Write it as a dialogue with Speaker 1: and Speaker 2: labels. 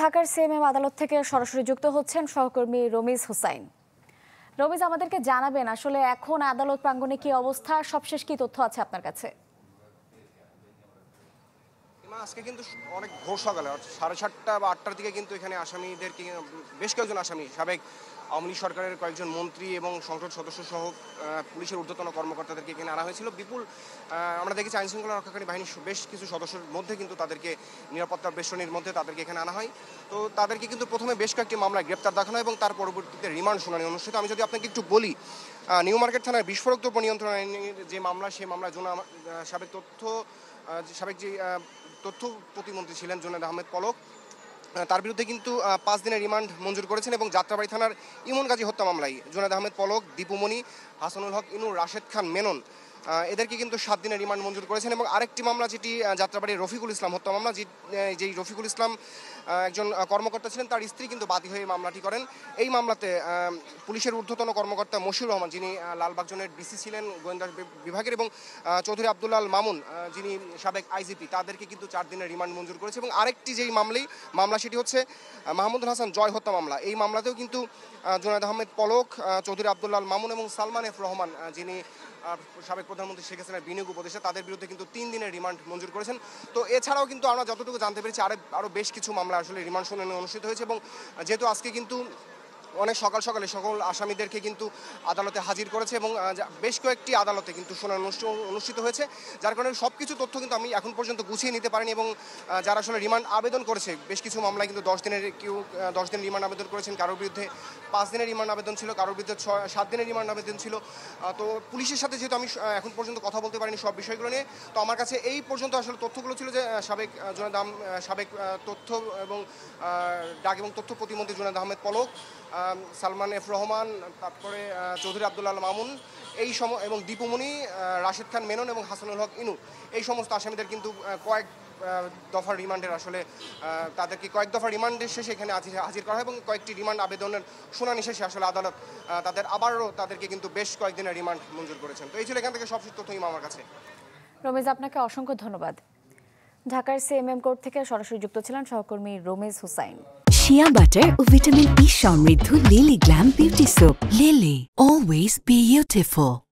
Speaker 1: ঢাকার সিএমএম আদালত থেকে সরাসরি যুক্ত হচ্ছেন সহকর্মী রমিজ হুসাইন। রমিজ, আমাদেরকে জানাবেন আসলে এখন আদালত প্রাঙ্গণে কি অবস্থা, সবশেষ কি তথ্য আছে আপনার কাছে?
Speaker 2: আজকে কিন্তু অনেক ভোর সকালে 7:30 বা 8টার দিকে কিন্তু এখানে আসামিদেরকে বেশ কয়েকজন আসামি, সাবেক আওয়ামী লীগ সরকারের কয়েকজন মন্ত্রী এবং সংসদ সদস্য সহ পুলিশের ঊর্ধ্বতন কর্মকর্তাদেরকে এখানে আনা হয়েছিল। বিপুল আমরা দেখেছি আইন শৃঙ্খলা রক্ষাকারী বাহিনীর বেশ কিছু সদস্যের মধ্যে কিন্তু তাদেরকে নিরাপত্তার বেষ্টনীর মধ্যে তাদেরকে এখানে আনা হয়। তো তাদেরকে কিন্তু প্রথমে বেশ কয়েকটি মামলায় গ্রেপ্তার দেখানো এবং তার পরবর্তীতে রিমান্ড শুনানি অনুষ্ঠিত। আমি যদি আপনাকে একটু বলি, নিউ মার্কেট থানার বিস্ফোরক দ্রব্য নিয়ন্ত্রণ আইনের যে মামলা, সেই মামলায় সাবেক যে তথ্য প্রতিমন্ত্রী ছিলেন জুনায়েদ আহমেদ পলক, তার বিরুদ্ধে কিন্তু 5 দিনের রিমান্ড মঞ্জুর করেছেন। এবং যাত্রাবাড়ি থানার ইমন গাজী হত্যা মামলায় জুনায়েদ আহমেদ পলক, দীপুমণি, হাসানুল হক ইনু, রাশেদ খান মেনন এদেরকে কিন্তু 7 দিনের রিমান্ড মঞ্জুর করেছেন। এবং আরেকটি মামলা, যেটি যাত্রাবাড়ির রফিকুল ইসলাম হত্যা মামলা, যেই রফিকুল ইসলাম একজন কর্মকর্তা ছিলেন, তার স্ত্রী কিন্তু বাদী হয়ে মামলাটি করেন। এই মামলাতে পুলিশের ঊর্ধ্বতন কর্মকর্তা মশিউর রহমান, যিনি লালবাগ জোনের ডিসি ছিলেন গোয়েন্দা বিভাগের, এবং চৌধুরী আব্দুল্লাহ মামুন, যিনি সাবেক আইজিপি, তাদেরকে কিন্তু 4 দিনের রিমান্ড মঞ্জুর করেছে। এবং আরেকটি যেই মামলা সেটি হচ্ছে মাহমুদুল হাসান জয় হত্যা মামলা। এই মামলাতেও কিন্তু জুনায়েদ আহমেদ পলক, চৌধুরী আব্দুল্লাহ মামুন এবং সালমান এফ রহমান, যিনি সাবেক প্রধানমন্ত্রী শেখ হাসিনার বিনিয়োগ উপদেষ্টা, তাদের বিরুদ্ধে কিন্তু 3 দিনের রিমান্ড মঞ্জুর করেছেন। তো এছাড়াও কিন্তু আমরা যতটুকু জানতে পেরেছি আরও বেশ কিছু মামলা আসলে রিমান্ড শুনানি অনুষ্ঠিত হয়েছে। এবং যেহেতু আজকে কিন্তু অনেক সকালে সকল আসামিদেরকে কিন্তু আদালতে হাজির করেছে এবং বেশ কয়েকটি আদালতে কিন্তু শুনানি অনুষ্ঠিত হয়েছে, যার কারণে সব কিছু তথ্য কিন্তু আমি এখন পর্যন্ত গুছিয়ে নিতে পারিনি। এবং যারা আসলে রিমান্ড আবেদন করেছে, বেশ কিছু মামলায় কিন্তু 10 দিনের রিমান্ড আবেদন করেছেন, কারোর বিরুদ্ধে 5 দিনের রিমান্ড আবেদন ছিল, কারোর বিরুদ্ধে 7 দিনের রিমান্ড আবেদন ছিল। তো পুলিশের সাথে যেহেতু আমি এখন পর্যন্ত কথা বলতে পারিনি সব বিষয়গুলো নিয়ে, তো আমার কাছে এই পর্যন্ত আসলে তথ্যগুলো ছিল যে সাবেক তথ্য এবং ডাক এবং তথ্য প্রতিমন্ত্রী জুনায়েদ আহমেদ পলক, সালমান এফ রহমান, তারপরে চৌধুরী আব্দুল্লাহ মামুন এবং দীপুমণি, রাশেদ খান মেনন এবং হাসানুল হক ইনু, এই সমস্ত আসামিদের কিন্তু কয়েক দফার রিমান্ডের তাদেরকে কয়েক দফা রিমান্ডের শেষে এখানে হাজির করা হয় এবং কয়েকটি রিমান্ড আবেদনের শুনানি শেষে আসলে আদালত তাদেরকে কিন্তু বেশ কয়েকদিনের রিমান্ড মঞ্জুর করেছেন। তো এই ছিল এখান থেকে সবশেষ তথ্য আমার কাছে।
Speaker 1: রমিজ, আপনাকে অসংখ্য ধন্যবাদ। ঢাকার সিএমএম কোর্ট থেকে সরাসরি যুক্ত ছিলেন সহকর্মী রমিজ হুসাইন।
Speaker 3: শিয়া বাটার ও ভিটামিন ই সমৃদ্ধ lily glam beauty soap. Lily, always beautiful.